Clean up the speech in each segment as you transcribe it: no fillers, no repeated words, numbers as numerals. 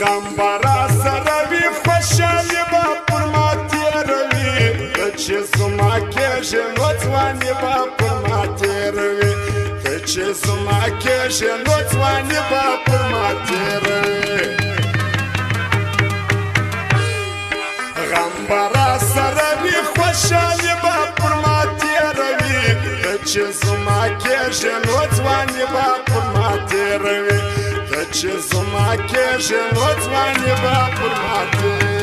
غمبرا سروي خوشالي با پرما تيروي تچ زما کېژ نو ځواني با پرما تيروي تچ زما کېژ نو ځواني با پرما تيروي غمبرا سروي خوشالي با پرما تيروي تچ زما کېژ نو ځواني با پرما تيروي تچ زما کېژ نو ځواني با پرما تيروي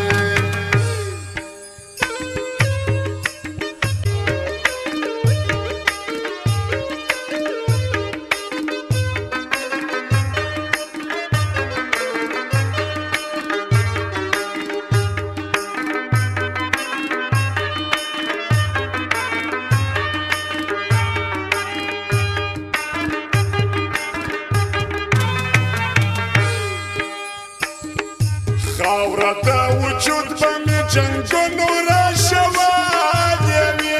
خاوره د وجود به مې جنګونو راشوالوي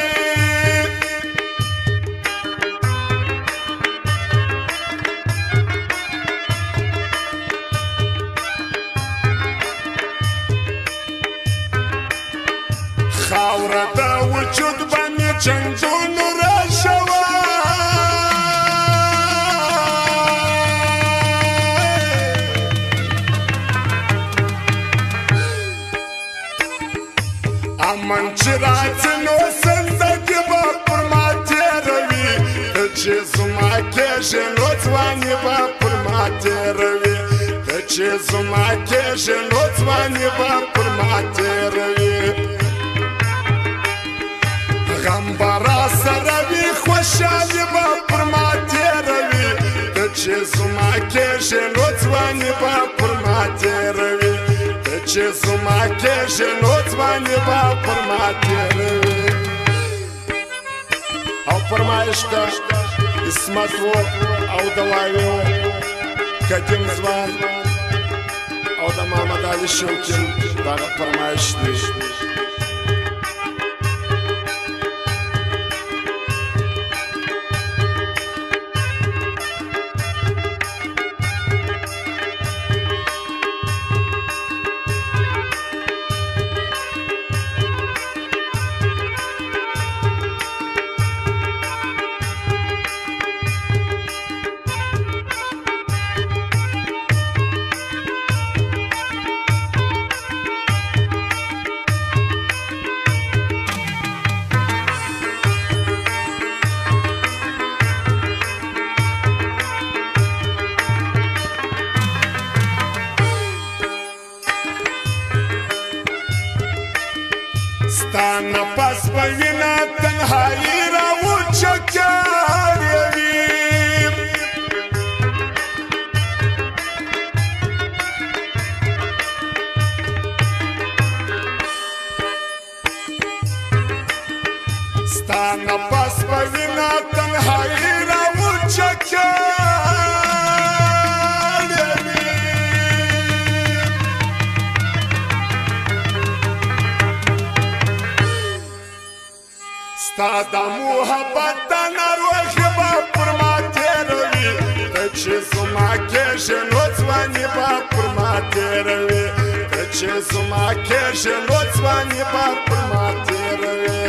خاوره د وجود به مې جنګونو راشوالوي من چې راځي نو زندګي به پر ما تېروي ته چې زما کېږې نو ځواني به پر ما تېروي ته چې زما کېږې نو ځواني به پر ما تېروي غمبرا سره وي خوشالي به پر ما تېروي ته چې زما کېږې نو ځواني به پر ما تېروي چې زما کېژ نو ځواني به پر ما تېروي او فرمایش د عصمت و او د وایو قدیم ځوان او د محمد علي شوکي دغه فرمایش دی ستا نفس په وینه تنهایي راوچکاروي ستا نفس په وینه تنهایي راوچکاروي ستا د محبت ناروغي به پر ما تېروي ته چې زما کېږې نو ځواني به پر ما تېروي ته چې زما کېږې نو ځواني به پر ما تېروي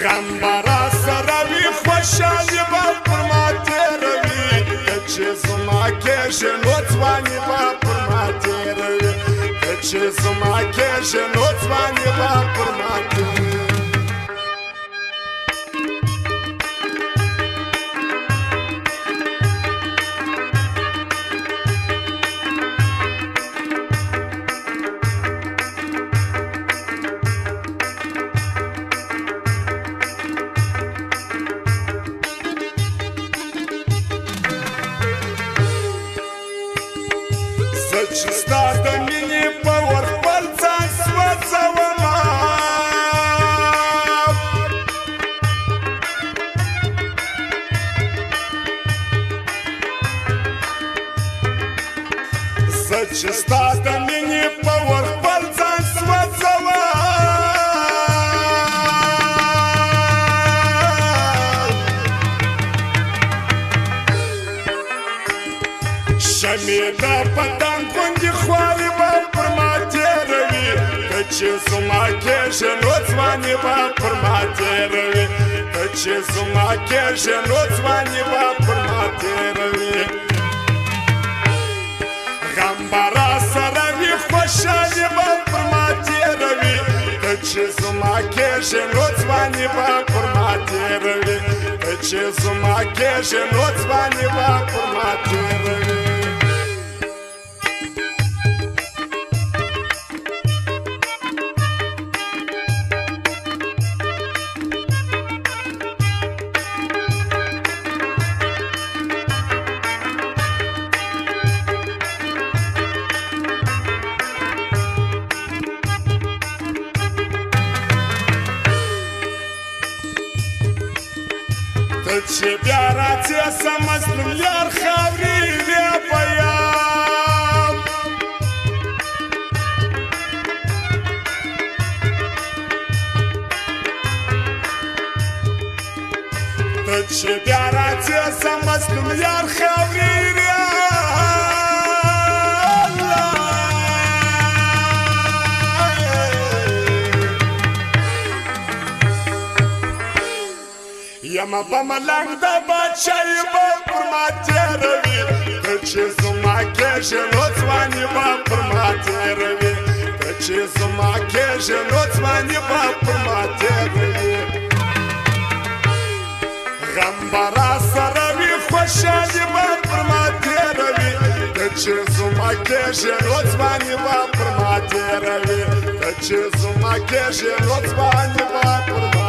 غمبرا سره وي خوشالي به پر ما تېروي ته چې زما کېږې نو ځواني به پر ما تېروي چې زما کېژې نو ځواني به پر ما تېروي زه چې ستا د مینې په ور خپل ځان سوځومه زه چې ستا د مینې په ور خپل ځان سوځومه شمع شمې د پتنګ غوندې خوارې به پر ما تېروي که چې زما کېږي نو ځواني به پر ما تېروي که چې زما کېږي نو ځواني به پر ما تېروي غم به راسره وي خوشحالي به پر ما تېروي که چې زما کېږي نو ځواني به پر ما تېروي که چې زما کېږي نو ځواني به پر ما تېروي ته چې بیا راځې سمسلم یار خاورې وې په یاد ته چې بیا راځې سمسلم یار خاورې وې یما په ملنګ د بادشاهي به پر ما تېروي که چې زما کېږي نو ځواني به پر ما تېروي که چې زما کېږي نو ځواني به پر ما تېروي غم به راسره وي خوشحالي به پر ما تېروي که چې زما کېږي نو ځواني به پر ما تېروي که چې زما کېږي نو ځواني به پر ما